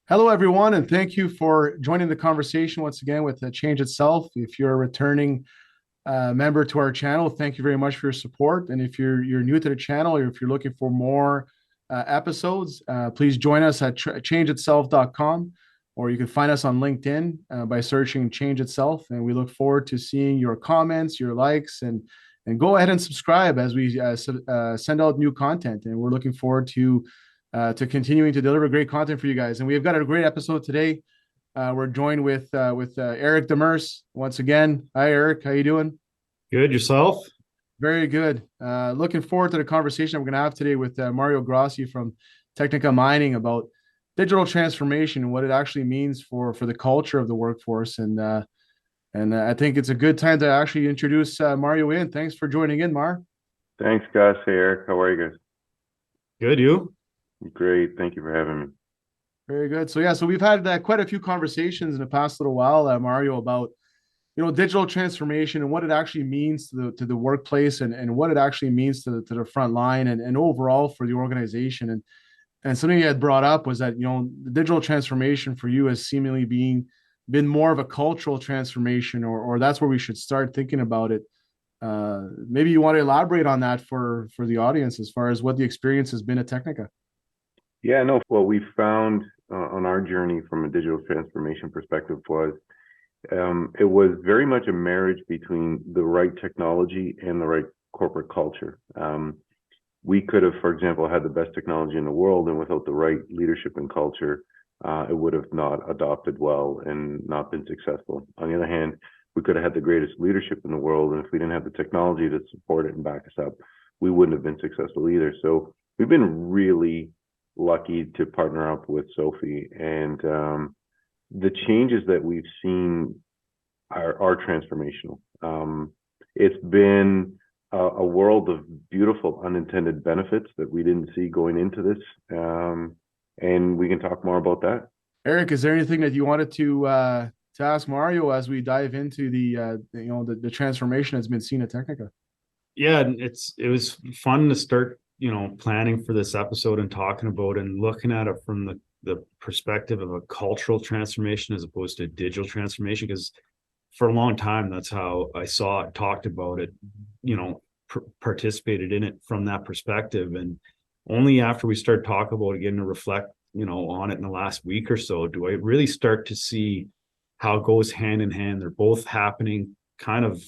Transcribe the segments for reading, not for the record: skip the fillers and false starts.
Hello, everyone, and thank you for joining the conversation once again with Change Itself. If you're a returning member to our channel, thank you very much for your support. And if you're new to the channel, or if you're looking for more episodes, please join us at changeitself.com, or you can find us on LinkedIn by searching Change Itself. And we look forward to seeing your comments, your likes, and go ahead and subscribe as we send out new content. And we're looking forward to continuing to deliver great content for you guys. And we've got a great episode today. We're joined with Eric Demers once again. Hi, Eric. How you doing? Good, yourself? Very good. Looking forward to the conversation we're going to have today with Mario Grossi from Technica Mining about digital transformation and what it actually means for the culture of the workforce. And I think it's a good time to actually introduce Mario in. Thanks for joining in, Mar. Thanks, Gus. Hey, Eric. How are you guys? Good, you? Great. Thank you for having me. Very good. So we've had quite a few conversations in the past little while, Mario, about digital transformation and what it actually means to the workplace and what it actually means to the front line and overall for the organization. And something you had brought up was that the digital transformation for you has seemingly been more of a cultural transformation, or that's where we should start thinking about it. Maybe you want to elaborate on that for the audience as far as what the experience has been at Technica. Yeah, no, what we found on our journey from a digital transformation perspective was it was very much a marriage between the right technology and the right corporate culture. We could have, for example, had the best technology in the world, and without the right leadership and culture, it would have not adopted well and not been successful. On the other hand, we could have had the greatest leadership in the world, and if we didn't have the technology to support it and back us up, we wouldn't have been successful either. So we've been really lucky to partner up with Sofvie, and the changes that we've seen are transformational. It's been a world of beautiful unintended benefits that we didn't see going into this, and we can talk more about that. Eric, is there anything that you wanted to ask Mario as we dive into the transformation that's been seen at Technica? Yeah, it was fun to start planning for this episode and talking about it and looking at it from the perspective of a cultural transformation as opposed to a digital transformation, because for a long time that's how I saw it, talked about it, participated in it from that perspective. And only after we start talking about it, getting to reflect on it in the last week or so, do I really start to see how it goes hand in hand. They're both happening kind of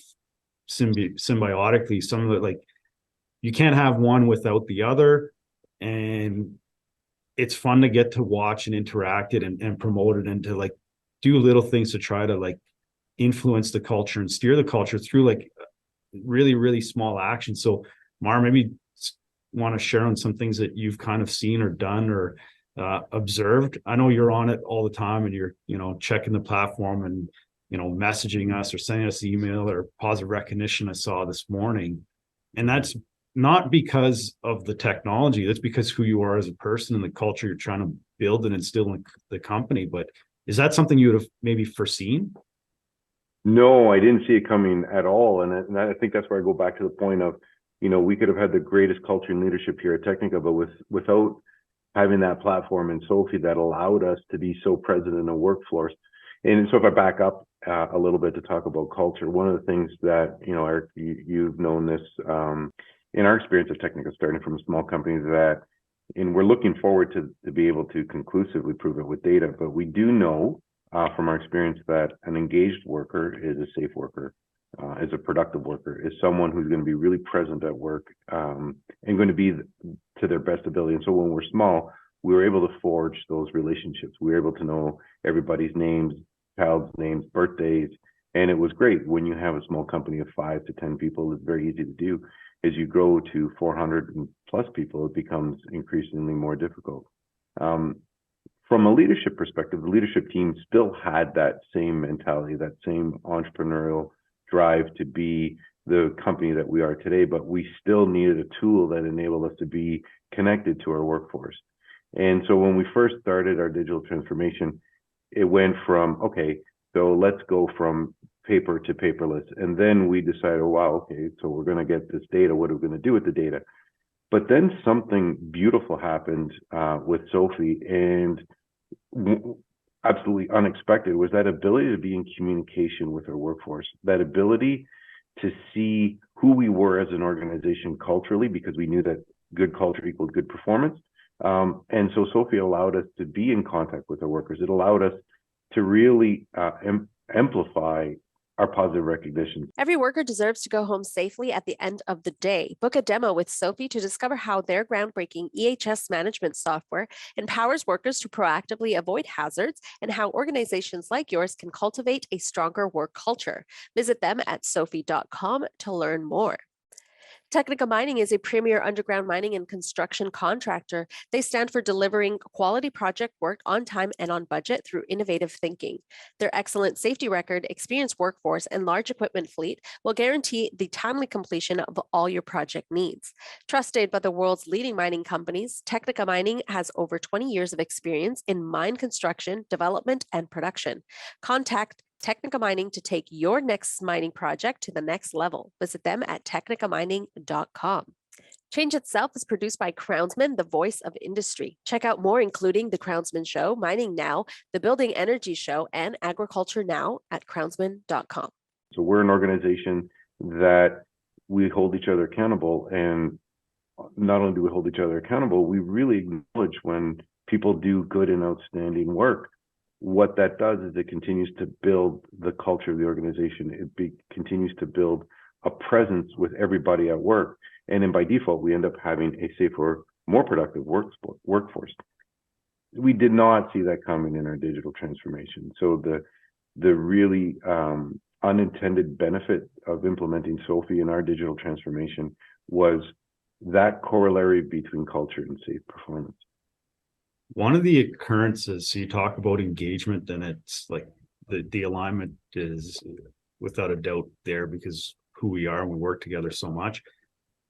symbiotically. Some of it, like, you can't have one without the other, and it's fun to get to watch and interact it and promote it, and to like do little things to try to like influence the culture and steer the culture through like really, really small actions. So Mar, maybe want to share on some things that you've kind of seen or done or observed. I know you're on it all the time, and you're checking the platform and messaging us or sending us email or positive recognition I saw this morning. And that's not because of the technology. That's because who you are as a person and the culture you're trying to build and instill in the company. But is that something you would have maybe foreseen? No, I didn't see it coming at all. And I think that's where I go back to the point of, we could have had the greatest culture and leadership here at Technica, but without having that platform in Sofvie that allowed us to be so present in the workforce. And so if I back up a little bit to talk about culture, one of the things that, Eric, you've known this in our experience at Technica, starting from a small company, and we're looking forward to be able to conclusively prove it with data, but we do know from our experience that an engaged worker is a safe worker, is a productive worker, is someone who's going to be really present at work and going to be to their best ability. And so when we're small, we were able to forge those relationships. We were able to know everybody's names, child's names, birthdays, and it was great. When you have a small company of 5 to 10 people, it's very easy to do. As you grow to 400 plus people, it becomes increasingly more difficult. From a leadership perspective, the leadership team still had that same mentality, that same entrepreneurial drive to be the company that we are today, but we still needed a tool that enabled us to be connected to our workforce. And so when we first started our digital transformation, it went from, okay, so let's go from paper to paperless. And then we decided, oh, wow, okay, so we're going to get this data. What are we going to do with the data? But then something beautiful happened with Sofvie, and absolutely unexpected was that ability to be in communication with our workforce, that ability to see who we were as an organization culturally, because we knew that good culture equaled good performance. And so Sofvie allowed us to be in contact with our workers. It allowed us to really amplify our positive recognition. Every worker deserves to go home safely at the end of the day. Book a demo with Sofvie to discover how their groundbreaking EHS management software empowers workers to proactively avoid hazards and how organizations like yours can cultivate a stronger work culture. Visit them at sofvie.com to learn more. Technica Mining is a premier underground mining and construction contractor. They stand for delivering quality project work on time and on budget through innovative thinking. Their excellent safety record, experienced workforce, and large equipment fleet will guarantee the timely completion of all your project needs. Trusted by the world's leading mining companies, Technica Mining has over 20 years of experience in mine construction, development, and production. Contact Technica Mining to take your next mining project to the next level. Visit them at technicamining.com. Change Itself is produced by Crownsmen, the voice of industry. Check out more, including The Crownsman Show, Mining Now, The Building Energy Show, and Agriculture Now at crownsman.com. So we're an organization that we hold each other accountable. And not only do we hold each other accountable, we really acknowledge when people do good and outstanding work. What that does is it continues to build the culture of the organization. It continues to build a presence with everybody at work. And then by default, we end up having a safer, more productive workforce. We did not see that coming in our digital transformation. So the really unintended benefit of implementing Sofvie in our digital transformation was that corollary between culture and safe performance. One of the occurrences, so you talk about engagement, and it's like the alignment is without a doubt there because who we are and we work together so much.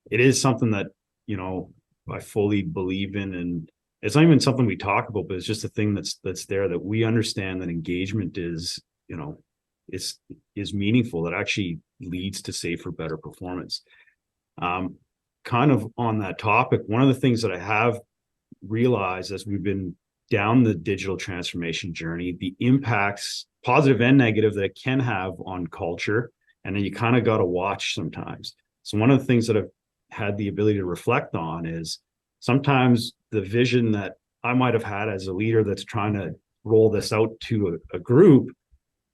It is something that, you know, I fully believe in, and it's not even something we talk about, but it's just a thing that's there, that we understand that engagement is, you know, is meaningful. That actually leads to safer, better performance. Kind of on that topic, one of the things that I have realize as we've been down the digital transformation journey, the impacts, positive and negative, that it can have on culture. And then you kind of got to watch sometimes. So one of the things that I've had the ability to reflect on is sometimes the vision that I might have had as a leader that's trying to roll this out to a group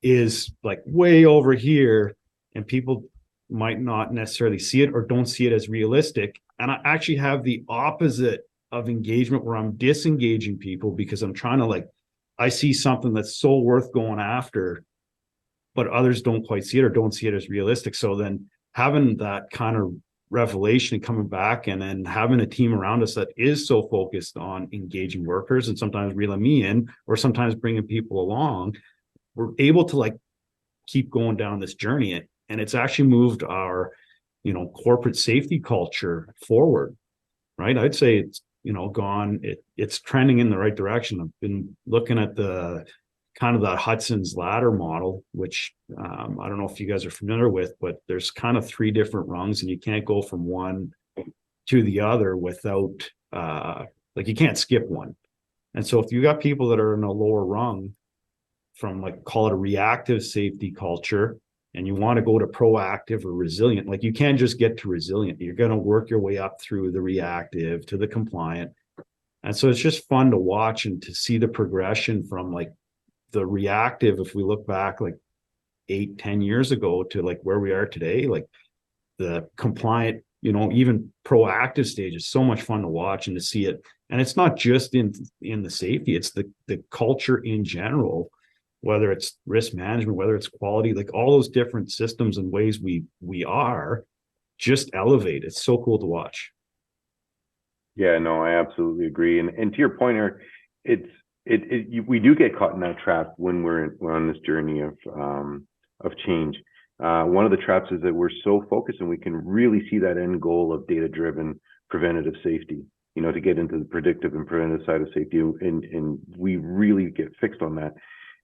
is like way over here, and people might not necessarily see it or don't see it as realistic. And I actually have the opposite of engagement, where I'm disengaging people because I'm trying to, like, I see something that's so worth going after, but others don't quite see it or don't see it as realistic. So then having that kind of revelation and coming back, and then having a team around us that is so focused on engaging workers, and sometimes reeling me in or sometimes bringing people along, we're able to like keep going down this journey. And it's actually moved our, you know, corporate safety culture forward, right? I'd say it's, you know, it's trending in the right direction. I've been looking at the kind of that Hudson's ladder model, which I don't know if you guys are familiar with, but there's kind of 3 different rungs, and you can't go from one to the other without like, you can't skip one. And so if you got people that are in a lower rung from, like, call it a reactive safety culture, and you want to go to proactive or resilient, like, you can't just get to resilient. You're going to work your way up through the reactive to the compliant. And so it's just fun to watch and to see the progression from like the reactive, if we look back like 8-10 years ago, to like where we are today, like the compliant, you know, even proactive stage is so much fun to watch and to see it. And it's not just in the safety, it's the culture in general, whether it's risk management, whether it's quality, like all those different systems and ways we are just elevate. It's so cool to watch. Yeah, no, I absolutely agree. And to your point, Eric, we do get caught in that trap when we're on this journey of change. One of the traps is that we're so focused, and we can really see that end goal of data-driven preventative safety, you know, to get into the predictive and preventative side of safety. And we really get fixed on that.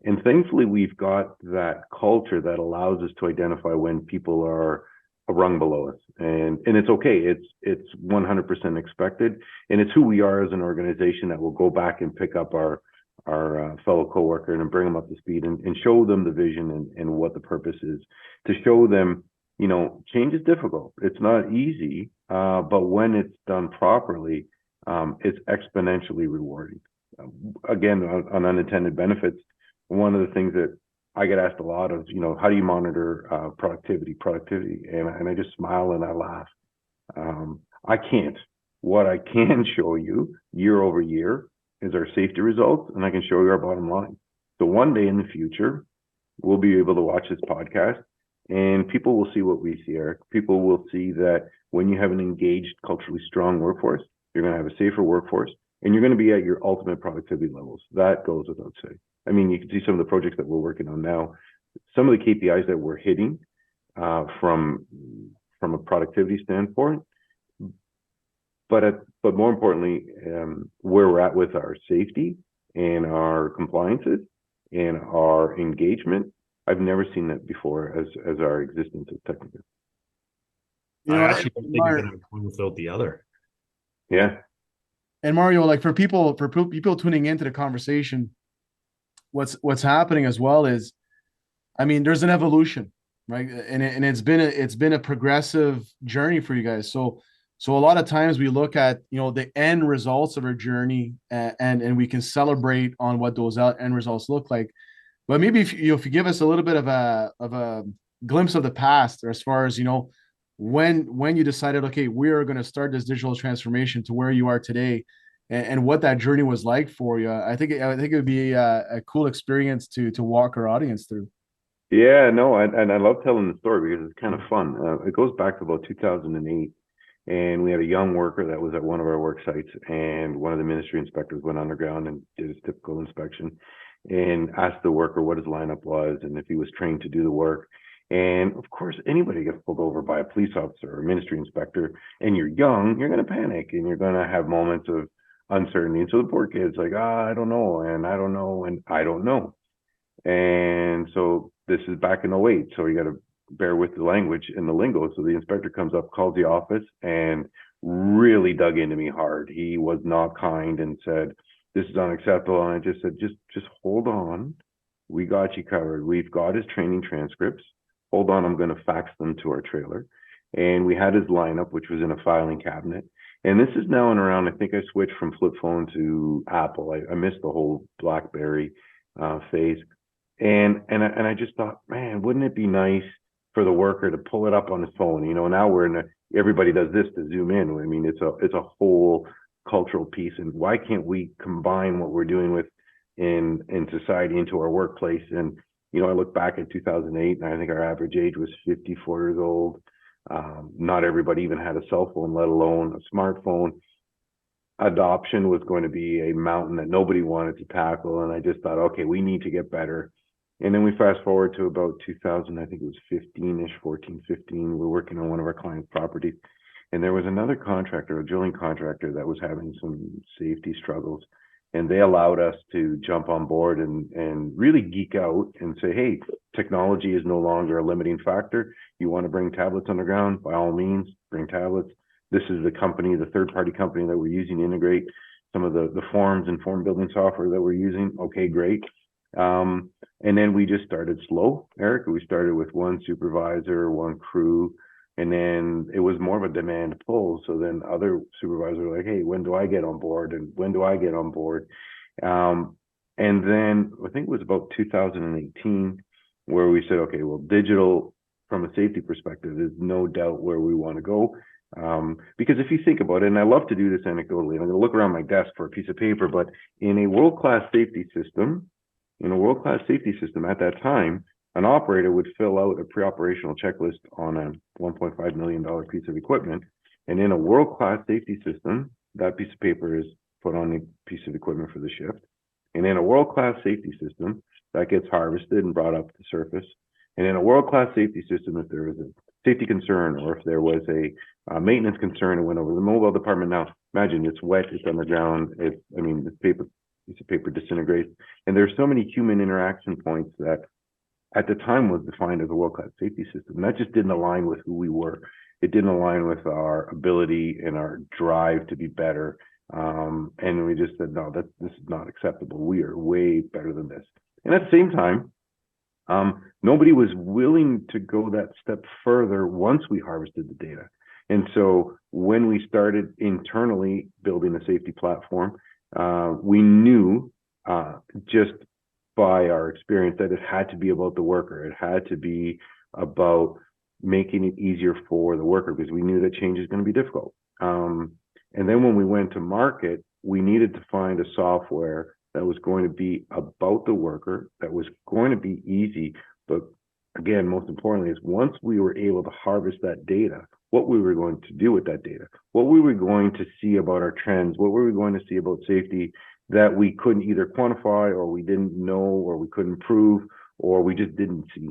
And thankfully, we've got that culture that allows us to identify when people are a rung below us. And it's okay. It's 100% expected. And it's who we are as an organization that will go back and pick up our fellow coworker and bring them up to speed and show them the vision and what the purpose is, to show them, you know, change is difficult. It's not easy, but when it's done properly, it's exponentially rewarding. Again, on unintended benefits, one of the things that I get asked a lot of, you know, how do you monitor productivity? And I just smile and I laugh. I can't. What I can show you year over year is our safety results, and I can show you our bottom line. So one day in the future, we'll be able to watch this podcast and people will see what we see, Eric. People will see that when you have an engaged, culturally strong workforce, you're going to have a safer workforce and you're going to be at your ultimate productivity levels. That goes without saying. I mean, you can see some of the projects that we're working on now, some of the KPIs that we're hitting from a productivity standpoint, but more importantly, where we're at with our safety and our compliances and our engagement. I've never seen that before as our existence as Technica. You know, I actually don't think you're Mario, going to have one without the other. Yeah. and Mario, like for people tuning into the conversation, what's happening as well is, I mean, there's an evolution, right? And it's been a progressive journey for you guys. So a lot of times we look at, you know, the end results of our journey, and we can celebrate on what those end results look like. But maybe if you give us a little bit of a glimpse of the past, or as far as, you know, when you decided, okay, we are going to start this digital transformation to where you are today, and what that journey was like for you. I think it would be a cool experience to walk our audience through. Yeah, no, and I love telling the story because it's kind of fun. It goes back to about 2008, and we had a young worker that was at one of our work sites, and one of the ministry inspectors went underground and did his typical inspection and asked the worker what his lineup was and if he was trained to do the work. And of course, anybody gets pulled over by a police officer or a ministry inspector, and you're young, you're going to panic and you're going to have moments of uncertainty. And so the poor kid's like, I don't know, and I don't know, and I don't know. And so this is back in '08, so you got to bear with the language and the lingo. So the inspector comes up, calls the office, and really dug into me hard. He was not kind and said, this is unacceptable. And I just said, just hold on. We got you covered. We've got his training transcripts. Hold on, I'm going to fax them to our trailer. And we had his lineup, which was in a filing cabinet. And this is now in around, I think I switched from flip phone to Apple. I missed the whole BlackBerry phase. And I just thought, man, wouldn't it be nice for the worker to pull it up on his phone? You know, now everybody does this to zoom in. I mean, it's a whole cultural piece. And why can't we combine what we're doing with in society into our workplace? And, you know, I look back at 2008, and I think our average age was 54 years old. Not everybody even had a cell phone, let alone a smartphone. Adoption was going to be a mountain that nobody wanted to tackle. And I just thought, okay, we need to get better. And then we fast forward to about 2000, I think it was 15-ish, 14, 15. We're working on one of our clients' properties. And there was another contractor, a drilling contractor, that was having some safety struggles. And they allowed us to jump on board and really geek out and say, hey, technology is no longer a limiting factor. You want to bring tablets underground? By all means, bring tablets. This is the company, the third-party company that we're using to integrate some of the forms and form building software that we're using. Okay, great. And then we just started slow, Eric. We started with one supervisor, one crew, and then it was more of a demand pull. So then other supervisors were like, hey, when do I get on board? And when do I get on board? And then I think it was about 2018 where we said, okay, well, digital from a safety perspective is no doubt where we want to go. Because if you think about it, and I love to do this anecdotally, and I'm going to look around my desk for a piece of paper, but in a world-class safety system, at that time, an operator would fill out a pre-operational checklist on a $1.5 million piece of equipment. And in a world-class safety system, that piece of paper is put on the piece of equipment for the shift. And in a world-class safety system, that gets harvested and brought up to the surface. And in a world-class safety system, if there was a safety concern or if there was a maintenance concern, it went over the mobile department. Now, imagine it's wet, it's underground, this piece of paper disintegrates. And there's so many human interaction points that at the time was defined as a world-class safety system. And that just didn't align with who we were. It didn't align with our ability and our drive to be better And we just said, no, this is not acceptable. We are way better than this. And at the same time, nobody was willing to go that step further once we harvested the data. And so when we started internally building a safety platform, we knew just by our experience that it had to be about the worker. It had to be about making it easier for the worker, because we knew that change is going to be difficult. And then when we went to market, we needed to find a software that was going to be about the worker, that was going to be easy. But again, most importantly, is once we were able to harvest that data, what we were going to do with that data, what we were going to see about our trends, what were we going to see about safety that we couldn't either quantify, or we didn't know, or we couldn't prove, or we just didn't see.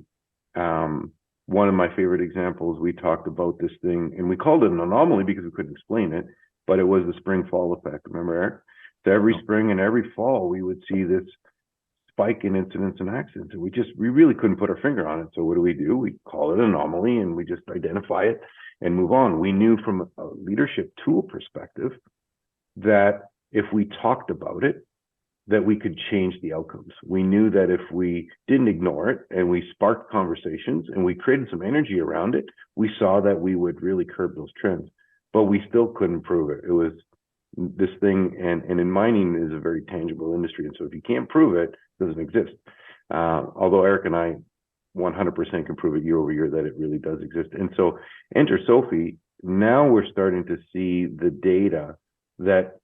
One of my favorite examples, we talked about this thing, and we called it an anomaly because we couldn't explain it, but it was the spring-fall effect. Remember, Eric? So every spring and every fall, we would see this spike in incidents and accidents, and we really couldn't put our finger on it. So what do? We call it an anomaly, and we just identify it and move on. We knew from a leadership tool perspective that if we talked about it, that we could change the outcomes. We knew that if we didn't ignore it and we sparked conversations and we created some energy around it, we saw that we would really curb those trends. But we still couldn't prove it. It was this thing, and in mining is a very tangible industry. And so if you can't prove it, it doesn't exist. Although Eric and I 100% can prove it year over year that it really does exist. And so enter Sofvie. Now we're starting to see the data that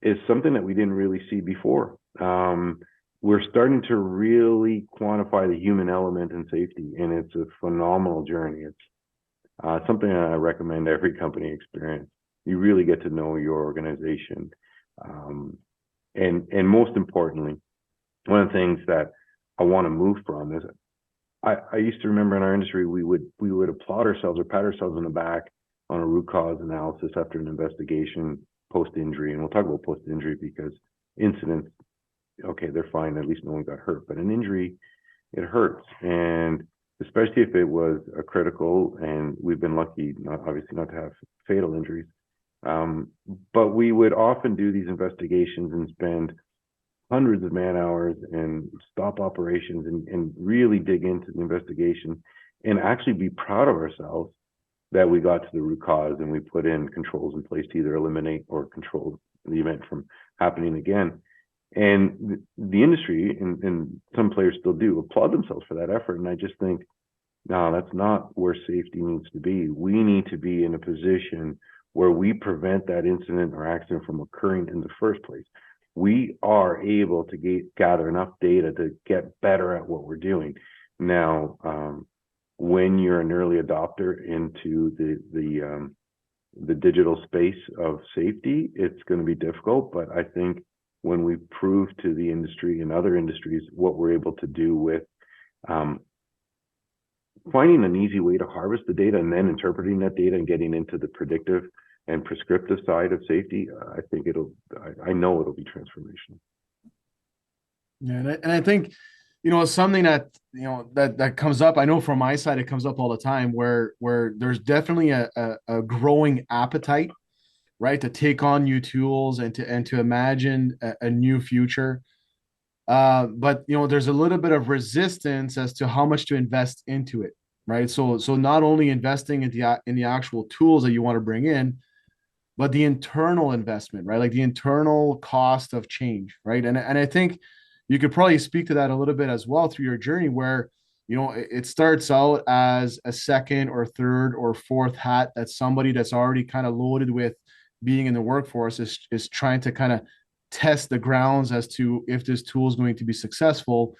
is something that we didn't really see before. We're starting to really quantify the human element in safety, and it's a phenomenal journey. It's something that I recommend every company experience. You really get to know your organization. And most importantly, one of the things that I want to move from is I used to remember in our industry, we would applaud ourselves or pat ourselves on the back on a root cause analysis after an investigation post-injury. And we'll talk about post-injury because incidents, okay, they're fine. At least no one got hurt. But an injury, it hurts. And especially if it was a critical, and we've been lucky, obviously not to have fatal injuries. But we would often do these investigations and spend hundreds of man hours and stop operations and really dig into the investigation and actually be proud of ourselves that we got to the root cause and we put in controls in place to either eliminate or control the event from happening again. And the industry and some players still do applaud themselves for that effort. And I just think, no, that's not where safety needs to be. We need to be in a position where we prevent that incident or accident from occurring in the first place. We are able to gather enough data to get better at what we're doing. Now, when you're an early adopter into the digital space of safety, it's going to be difficult. But I think when we prove to the industry and other industries what we're able to do with finding an easy way to harvest the data and then interpreting that data and getting into the predictive and prescriptive side of safety, I think I know it'll be transformational. Yeah, and I think, something that, that comes up, I know from my side, it comes up all the time where there's definitely a growing appetite, right, to take on new tools and to imagine a new future. But, there's a little bit of resistance as to how much to invest into it, right? So not only investing in the actual tools that you want to bring in, but the internal investment, right? Like the internal cost of change, right? And I think you could probably speak to that a little bit as well through your journey where, it starts out as a second or third or fourth hat that somebody that's already kind of loaded with being in the workforce is trying to kind of test the grounds as to if this tool is going to be successful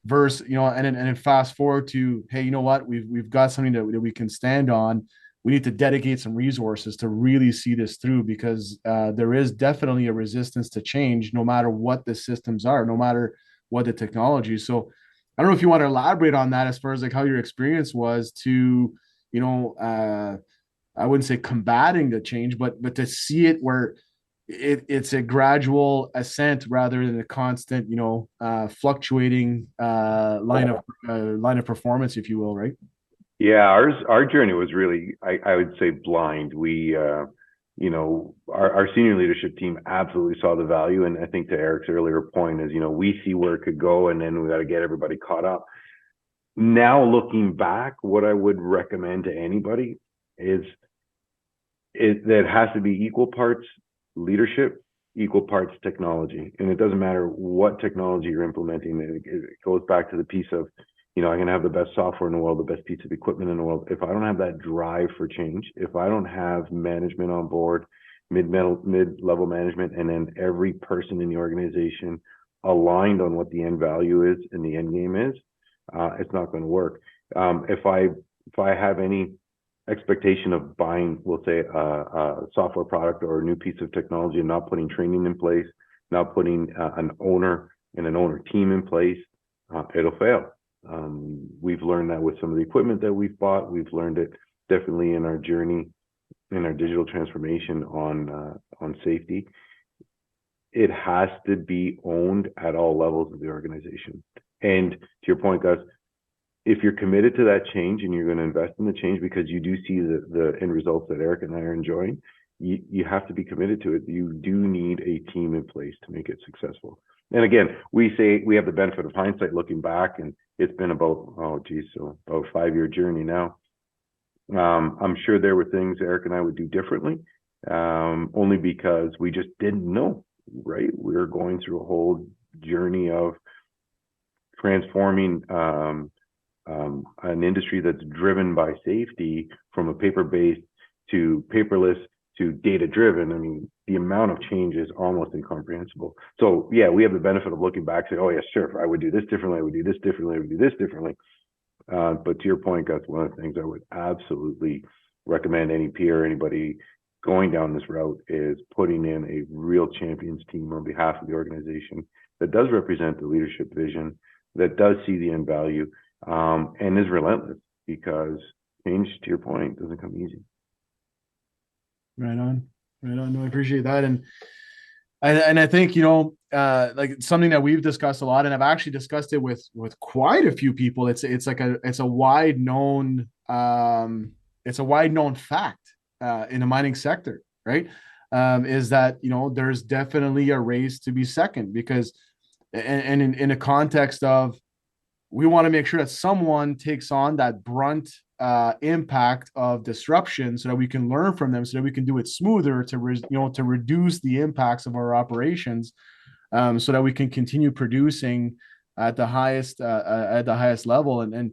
versus, and then fast forward to, hey, you know what, we've got something that we can stand on. We need to dedicate some resources to really see this through because there is definitely a resistance to change no matter what the systems are, no matter what the technology. So I don't know if you want to elaborate on that as far as like how your experience was to, I wouldn't say combating the change, but to see it where it's a gradual ascent rather than a constant, fluctuating line of performance, if you will, right? Yeah, our journey was really, I would say, blind. We our senior leadership team absolutely saw the value. And I think to Eric's earlier point is, we see where it could go, and then we got to get everybody caught up. Now, looking back, what I would recommend to anybody is that it has to be equal parts leadership, equal parts technology. And it doesn't matter what technology you're implementing. It goes back to the piece of, I'm going to have the best software in the world, the best piece of equipment in the world. If I don't have that drive for change, if I don't have management on board, mid-level management, and then every person in the organization aligned on what the end value is and the end game is, it's not going to work. If I have any expectation of buying, we'll say, a software product or a new piece of technology and not putting training in place, not putting an owner and an owner team in place, it'll fail. We've learned that with some of the equipment that we've bought. We've learned it definitely in our journey, in our digital transformation on safety. It has to be owned at all levels of the organization. And to your point, Gus, if you're committed to that change and you're going to invest in the change because you do see the end results that Eric and I are enjoying, you have to be committed to it. You do need a team in place to make it successful. And again, we say we have the benefit of hindsight looking back, and it's been about, about a 5-year journey now. I'm sure there were things Eric and I would do differently, only because we just didn't know, right? We were going through a whole journey of transforming an industry that's driven by safety from a paper-based to paperless to data-driven. I mean, the amount of change is almost incomprehensible. So yeah, we have the benefit of looking back, saying, oh yeah, sure, I would do this differently, I would do this differently, I would do this differently. But to your point, Gus, one of the things I would absolutely recommend any peer, anybody going down this route, is putting in a real champions team on behalf of the organization that does represent the leadership vision, that does see the end value, and is relentless, because change, to your point, doesn't come easy. Right on. No, I appreciate that. And I think, like something that we've discussed a lot, and I've actually discussed it with quite a few people. It's a wide known fact in the mining sector, right? Is that, there's definitely a race to be second, because, and in a context of, we want to make sure that someone takes on that brunt impact of disruption, so that we can learn from them, so that we can do it smoother to reduce the impacts of our operations, so that we can continue producing at the highest level. And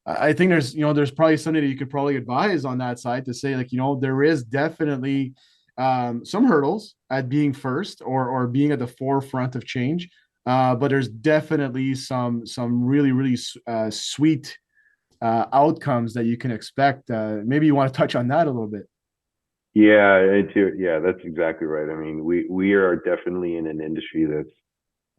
I think there's probably something that you could probably advise on that side, to say, like, there is definitely some hurdles at being first or being at the forefront of change. But there's definitely some really, really sweet outcomes that you can expect. Maybe you want to touch on that a little bit. Yeah, that's exactly right. I mean, we are definitely in an industry that's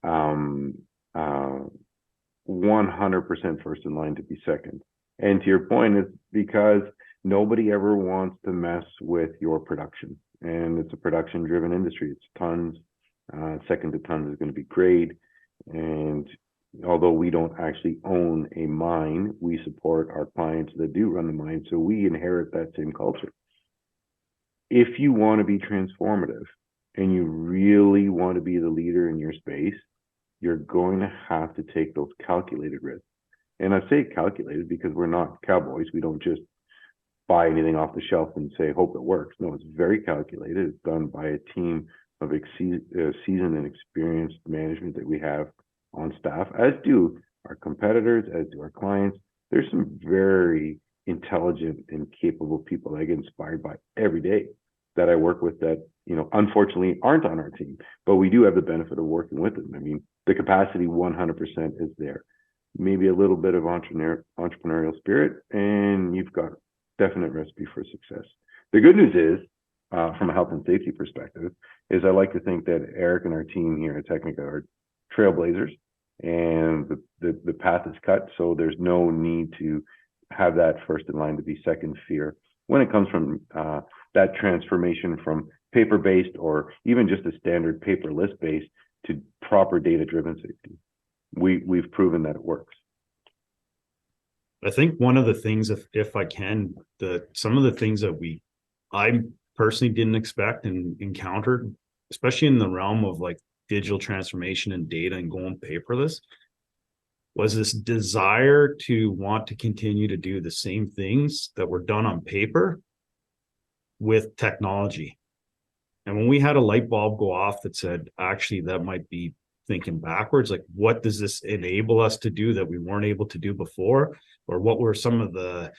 100% first in line to be second. And to your point, it's because nobody ever wants to mess with your production. And it's a production-driven industry. It's tons. Second to tons is going to be grade. And although we don't actually own a mine, we support our clients that do run the mine. So we inherit that same culture. If you want to be transformative and you really want to be the leader in your space, you're going to have to take those calculated risks. And I say calculated because we're not cowboys. We don't just buy anything off the shelf and say, hope it works. No, it's very calculated. It's done by a team of seasoned and experienced management that we have on staff, as do our competitors, as do our clients. There's some very intelligent and capable people I get inspired by every day that I work with, that, unfortunately aren't on our team, but we do have the benefit of working with them. I mean, the capacity 100% is there. Maybe a little bit of entrepreneurial spirit, and you've got definite recipe for success. The good news is, from a health and safety perspective, is I like to think that Eric and our team here at Technica are trailblazers, and the path is cut, so there's no need to have that first in line to be second fear when it comes from that transformation from paper-based or even just a standard paperless based to proper data-driven safety. We've proven that it works. I think one of the things, if I can, some of the things that I personally didn't expect and encountered, especially in the realm of like digital transformation and data and going paperless, was this desire to want to continue to do the same things that were done on paper with technology. And when we had a light bulb go off that said, actually, that might be thinking backwards, like what does this enable us to do that we weren't able to do before? Or what were some of the,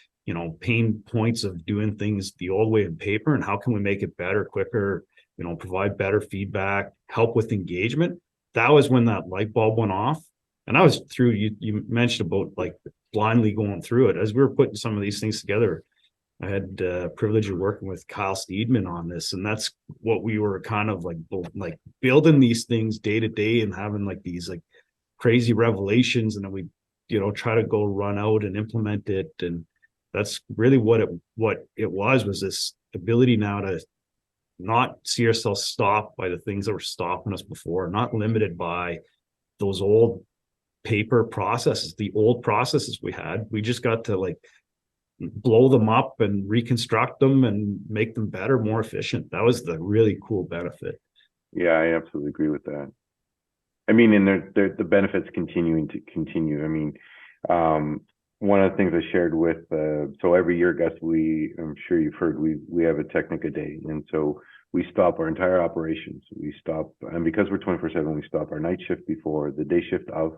pain points of doing things the old way in paper, and how can we make it better, quicker, provide better feedback, help with engagement? That was when that light bulb went off. And I was through, you mentioned about like blindly going through it. As we were putting some of these things together, I had the privilege of working with Kyle Steedman on this, and that's what we were kind of like building these things day to day and having like these like crazy revelations, and then we try to go run out and implement it. And that's really what it was this ability now to not see ourselves stopped by the things that were stopping us before, not limited by those old paper processes, the old processes we had. We just got to like blow them up and reconstruct them and make them better, more efficient. That was the really cool benefit. Yeah, I absolutely agree with that. I mean, and the benefits continuing to continue. I mean, one of the things I shared with, so every year, Gus, I'm sure you've heard, we have a Technica Day. And so we stop our entire operations. We stop, and because we're 24/7, we stop our night shift before, the day shift of,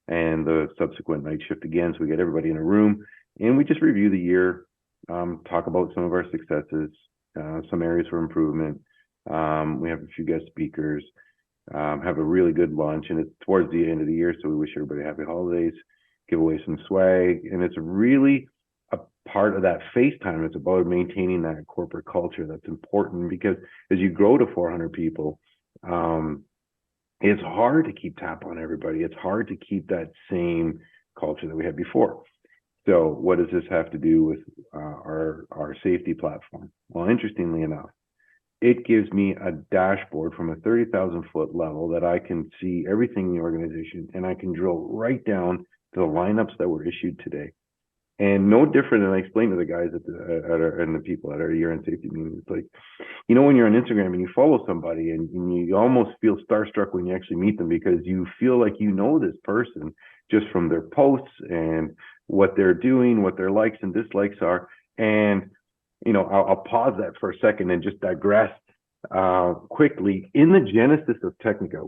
and the subsequent night shift again. So we get everybody in a room and we just review the year, talk about some of our successes, some areas for improvement. We have a few guest speakers, have a really good lunch, and it's towards the end of the year, so we wish everybody happy holidays, give away some swag, and it's really a part of that face time. It's about maintaining that corporate culture that's important, because as you grow to 400 people, it's hard to keep tap on everybody. It's hard to keep that same culture that we had before. So what does this have to do with our safety platform? Well, interestingly enough, it gives me a dashboard from a 30,000 foot level that I can see everything in the organization, and I can drill right down to the lineups that were issued today. And no different than I explained to the guys and the people at our year-end safety meeting. It's like, when you're on Instagram and you follow somebody and you almost feel starstruck when you actually meet them, because you feel like this person just from their posts and what they're doing, what their likes and dislikes are. And I'll pause that for a second and just digress quickly. In the genesis of Technica,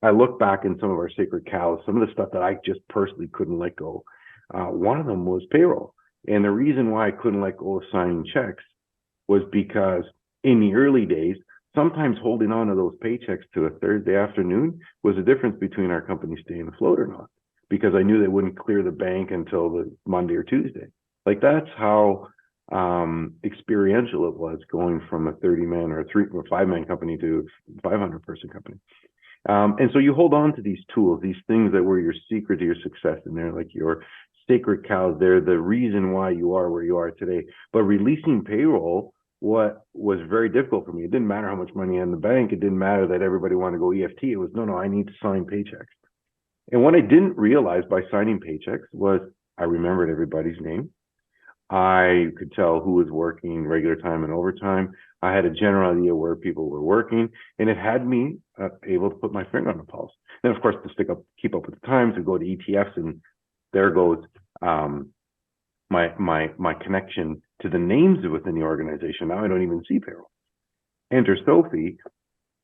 I look back in some of our sacred cows, some of the stuff that I just personally couldn't let go. One of them was payroll. And the reason why I couldn't let go of signing checks was because in the early days, sometimes holding on to those paychecks to a Thursday afternoon was the difference between our company staying afloat or not, because I knew they wouldn't clear the bank until the Monday or Tuesday. Like, that's how experiential it was going from a 30-man or a 5-man company to a 500-person company. And so you hold on to these tools, these things that were your secret to your success, and they're like your sacred cows. They're the reason why you are where you are today. But releasing payroll, what was very difficult for me, it didn't matter how much money in the bank. It didn't matter that everybody wanted to go EFT. It was, no, I need to sign paychecks. And what I didn't realize by signing paychecks was I remembered everybody's name. I could tell who was working regular time and overtime. I had a general idea where people were working, and it had me able to put my finger on the pulse. And of course, to keep up with the times, we go to ETFs, and there goes my connection to the names within the organization. Now I don't even see payroll. Enter Sofvie.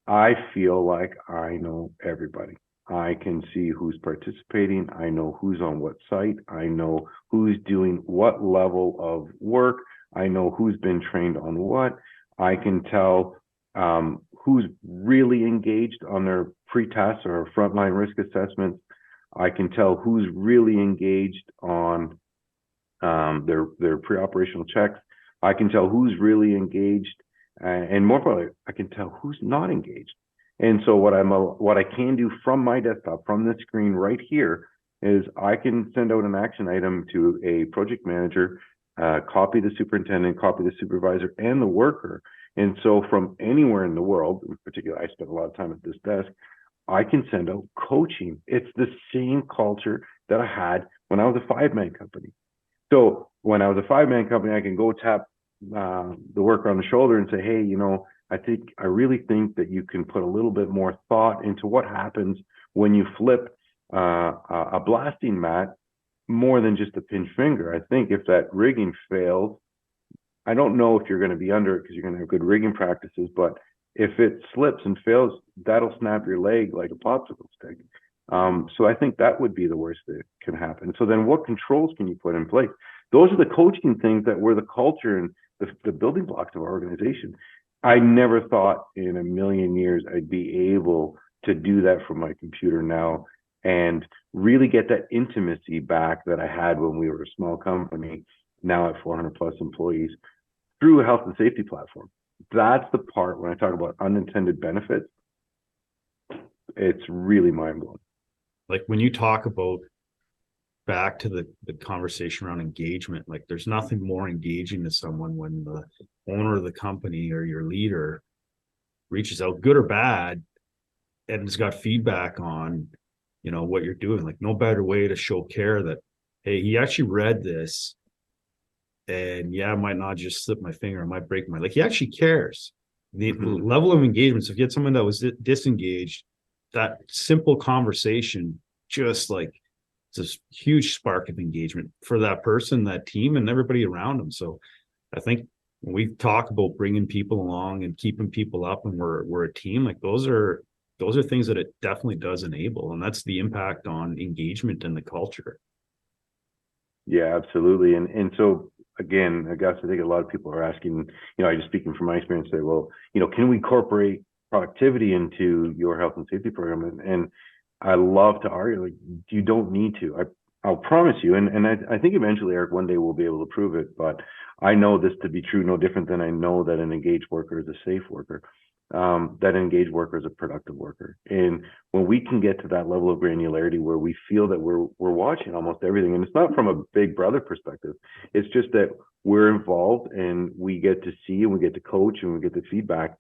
I feel like I know everybody. I can see who's participating. I know who's on what site. I know who's doing what level of work. I know who's been trained on what. I can tell who's really engaged on their pre-tasks or frontline risk assessments. I can tell who's really engaged on their pre-operational checks. I can tell who's really engaged, and more importantly, I can tell who's not engaged. And so what I can do from my desktop, from this screen right here, is I can send out an action item to a project manager, copy the superintendent, copy the supervisor, and the worker. And so from anywhere in the world, in particular, I spend a lot of time at this desk, I can send out coaching. It's the same culture that I had when I was a 5-man company. So when I was a 5-man company, I can go tap the worker on the shoulder and say, hey, I really think that you can put a little bit more thought into what happens when you flip a blasting mat more than just a pinch finger. I think if that rigging fails, I don't know if you're going to be under it because you're going to have good rigging practices, but if it slips and fails, that'll snap your leg like a popsicle stick. So I think that would be the worst that can happen. So then what controls can you put in place? Those are the coaching things that were the culture and the building blocks of our organization. I never thought in a million years I'd be able to do that from my computer now and really get that intimacy back that I had when we were a small company, now at 400 plus employees, through a health and safety platform. That's the part when I talk about unintended benefits, it's really mind-blowing. Like when you talk about back to the conversation around engagement, like there's nothing more engaging to someone when the owner of the company or your leader reaches out, good or bad, and has got feedback on, what you're doing. Like no better way to show care that, hey, he actually read this, and yeah, I might not just slip my finger, I might break my, like he actually cares. The level of engagement. So if you had someone that was disengaged, that simple conversation, just like it's a huge spark of engagement for that person, that team, and everybody around them. So I think when we talk about bringing people along and keeping people up, and we're a team, like those are things that it definitely does enable, and that's the impact on engagement and the culture. Yeah, absolutely. And so again, I guess I think a lot of people are asking, I just speaking from my experience, say, well, can we incorporate productivity into your health and safety program? And I love to argue, like, you don't need to. I'll promise you, and I think eventually, Eric, one day we'll be able to prove it, but I know this to be true, no different than I know that an engaged worker is a safe worker, that an engaged worker is a productive worker. And when we can get to that level of granularity where we feel that we're watching almost everything, and it's not from a big brother perspective, it's just that we're involved and we get to see and we get to coach and we get the feedback,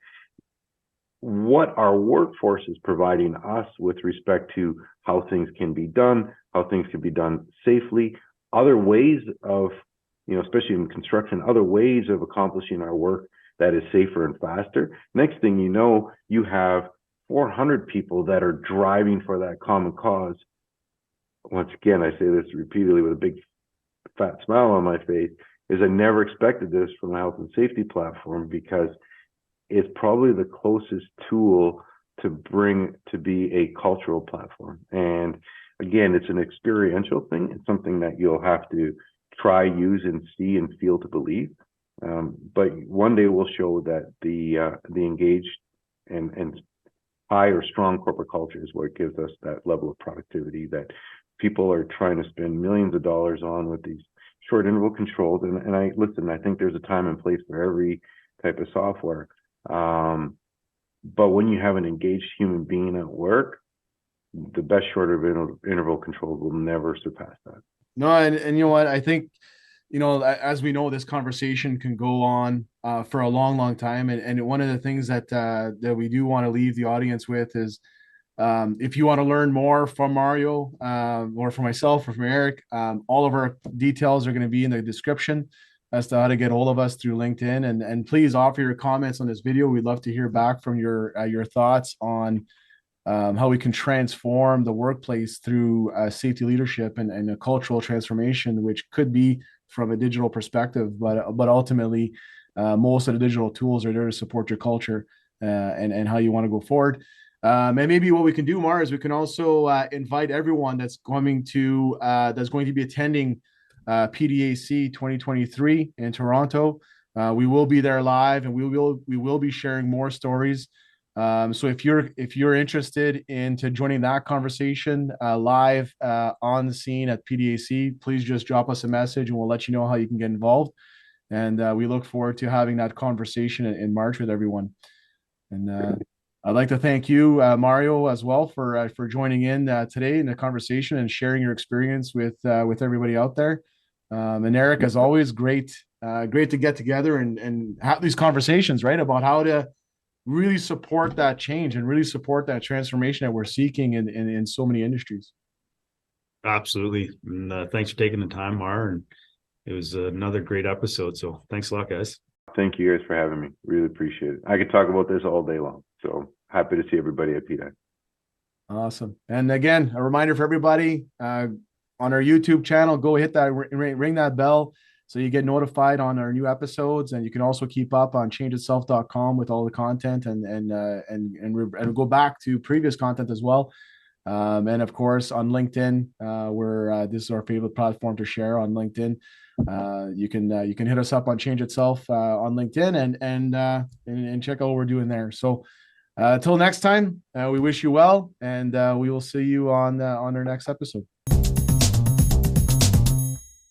what our workforce is providing us with respect to how things can be done, how things can be done safely, other ways of, especially in construction, other ways of accomplishing our work that is safer and faster. Next thing you know, you have 400 people that are driving for that common cause. Once again, I say this repeatedly with a big fat smile on my face, is I never expected this from the health and safety platform, because it's probably the closest tool to bring to be a cultural platform. And again, it's an experiential thing. It's something that you'll have to try, use, and see and feel to believe. But one day we'll show that the engaged and high or strong corporate culture is what gives us that level of productivity that people are trying to spend millions of dollars on with these short interval controls. And I think there's a time and place for every type of software. But when you have an engaged human being at work, the best short interval controls will never surpass that. No, and you know what? I think, as we know, this conversation can go on for a long, long time. And one of the things that we do want to leave the audience with is, if you want to learn more from Mario, or from myself or from Eric, all of our details are going to be in the description as to how to get hold of us through LinkedIn. And please offer your comments on this video. We'd love to hear back from your thoughts on how we can transform the workplace through safety leadership and a cultural transformation, which could be from a digital perspective, but ultimately, most of the digital tools are there to support your culture and how you want to go forward. And maybe what we can do, Mar, is we can also invite everyone that's going to be attending PDAC 2023 in Toronto. We will be there live, and we will be sharing more stories. So if you're interested into joining that conversation live on the scene at PDAC, please just drop us a message and we'll let you know how you can get involved. And we look forward to having that conversation in March with everyone. And I'd like to thank you, Mario, as well for joining in today in the conversation and sharing your experience with everybody out there. And Eric, as always, great to get together and have these conversations, right, about how to really support that change and really support that transformation that we're seeking in so many industries. Absolutely. And thanks for taking the time, Mar. And it was another great episode. So thanks a lot, guys. Thank you guys for having me. Really appreciate it. I could talk about this all day long. So happy to see everybody at PDAC. Awesome. And again, a reminder for everybody on our YouTube channel, go hit that ring that bell so you get notified on our new episodes. And you can also keep up on changeitself.com with all the content and go back to previous content as well. And of course on LinkedIn, where this is our favorite platform to share on LinkedIn. You can hit us up on Change Itself on LinkedIn and check out what we're doing there. So till next time, we wish you well, and we will see you on our next episode.